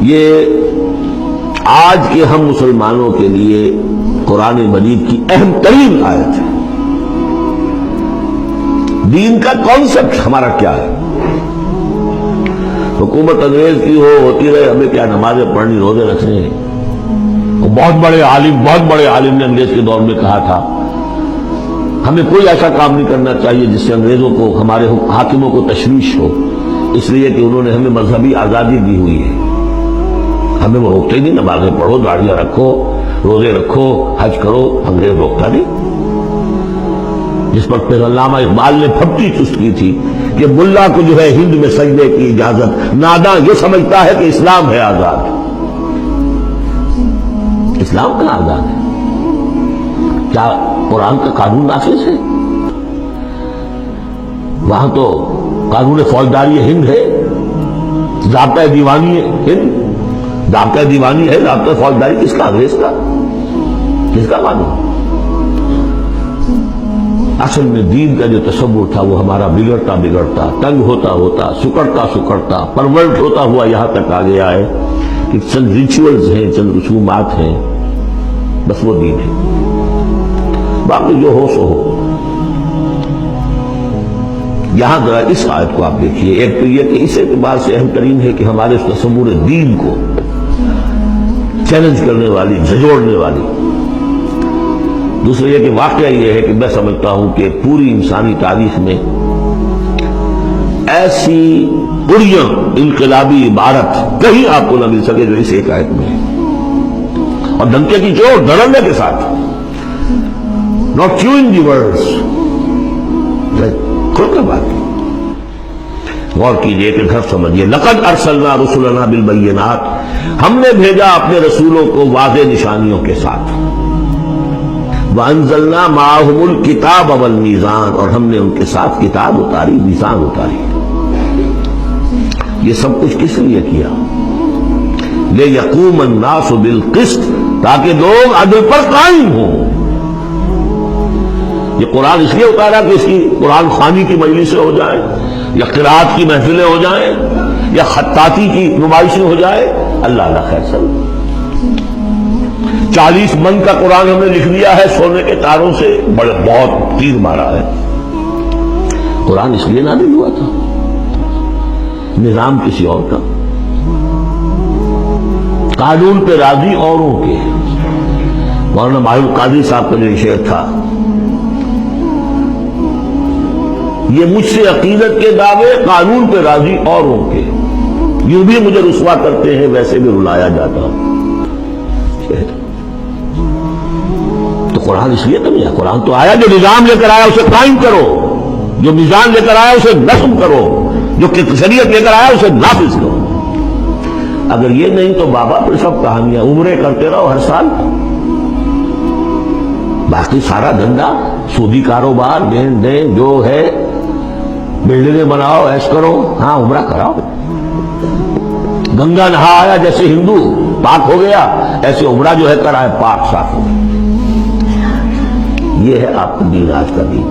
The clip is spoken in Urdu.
یہ آج کے ہم مسلمانوں کے لیے قرآن مجید کی اہم ترین آیت ہے۔ دین کا کانسیپٹ ہمارا کیا ہے؟ حکومت انگریز کی ہوتی رہے، ہمیں کیا نمازیں پڑھنی، روزے رکھنے ہیں۔ بہت بڑے عالم نے انگریز کے دور میں کہا تھا ہمیں کوئی ایسا کام نہیں کرنا چاہیے جس سے انگریزوں کو، ہمارے حاکموں کو تشویش ہو، اس لیے کہ انہوں نے ہمیں مذہبی آزادی دی ہوئی ہے۔ ہمیں وہ روکتے ہی نہیں، نمازیں پڑھو، داڑیاں رکھو، روزے رکھو، حج کرو، انگریز روکتا نہیں۔ جس پر پھر علامہ اقبال نے پھپٹی چست کی تھی کہ ملا کو جو ہے ہند میں سجدے کی اجازت، ناداں یہ سمجھتا ہے کہ اسلام ہے آزاد۔ اسلام کا آزاد ہے؟ کیا قرآن کا قانون نافذ ہے؟ وہاں تو قانون فوجداری ہند ہے، ضابطہ دیوانی ہند، ضابطہ دیوانی ہے، ضابطہ فوجداری کس کا؟ انگریز کا۔ کس کا قانون؟ اصل میں دین کا جو تصور تھا وہ ہمارا بگڑتا تنگ ہوتا سکڑتا پرورٹ ہوتا ہوا یہاں تک آ گیا ہے کہ چند ریچولز ہیں، چند رسومات ہیں، بس وہ دین ہے، باقی جو ہو سو ہو۔ یہاں ذرا اس آیت کو آپ دیکھیے، ایک تو یہ کہ اس اعتبار سے اہم ترین ہے کہ ہمارے اس تصور دین کو چیلنج کرنے والی، جھنجھوڑنے والی۔ دوسرا یہ کہ واقعہ یہ ہے کہ میں سمجھتا ہوں کہ پوری انسانی تاریخ میں ایسی پریاں انقلابی عبارت کہیں آپ کو نہ مل سکے جو اس ایک آیت میں ہے، اور ڈنکے کی چوٹ دھڑلنے کے ساتھ، not chewing the words، کھل کر بات کی، غور کیجئے کہ گھر سمجھیے۔ لقد ارسلنا رسلنا بالبینات، ہم نے بھیجا اپنے رسولوں کو واضح نشانیوں کے ساتھ۔ وَأَنزَلْنَا مَعَهُمُ الْكِتَابَ وَالْمِيزَانَ، اور ہم نے ان کے ساتھ کتاب اتاری، میزان اتاری۔ یہ سب کچھ کس لیے کیا؟ لِيَقُومَ النَّاسُ بِالْقِسْطِ، تاکہ لوگ عدل پر قائم ہوں۔ یہ قرآن اس لیے اتارا کہ اس کی قرآن خوانی کی مجلسیں ہو جائیں، یا قرات کی محفلیں ہو جائیں، یا خطاطی کی نمائشیں ہو جائیں؟ اللہ خیر سب 40 من کا قرآن ہم نے لکھ دیا ہے سونے کے تاروں سے، بہت تیر مارا ہے۔ قرآن اس لیے نازل ہوا تھا، نظام کسی اور کا، قانون پہ راضی اوروں کے۔ مولانا ماہر قاضی صاحب کا جو شعر تھا، یہ مجھ سے عقیدت کے دعوے، قانون پہ راضی اوروں کے، یوں بھی مجھے رسوا کرتے ہیں ویسے بھی رلایا جاتا ہوں۔ تو قرآن اس لیے تو نہیں ہے، قرآن تو آیا جو نظام لے کر آیا اسے قائم کرو، جو میزان لے کر آیا اسے نصب کرو، جو شریعت لے کر آیا اسے نافذ کرو۔ اگر یہ نہیں تو بابا پھر سب کہانیاں، عمریں کرتے رہو ہر سال، باقی سارا دھندا سودی کاروبار، دین دین جو ہے، بلڈنگیں بناؤ، ایش کرو، ہاں عمرہ کراؤ۔ گنگا نہا آیا جیسے ہندو پاک ہو گیا، ایسے عمرہ جو ہے کرائے پاک صاف ہو گیا۔ یہ ہے آپ کا دین، آج کا دین۔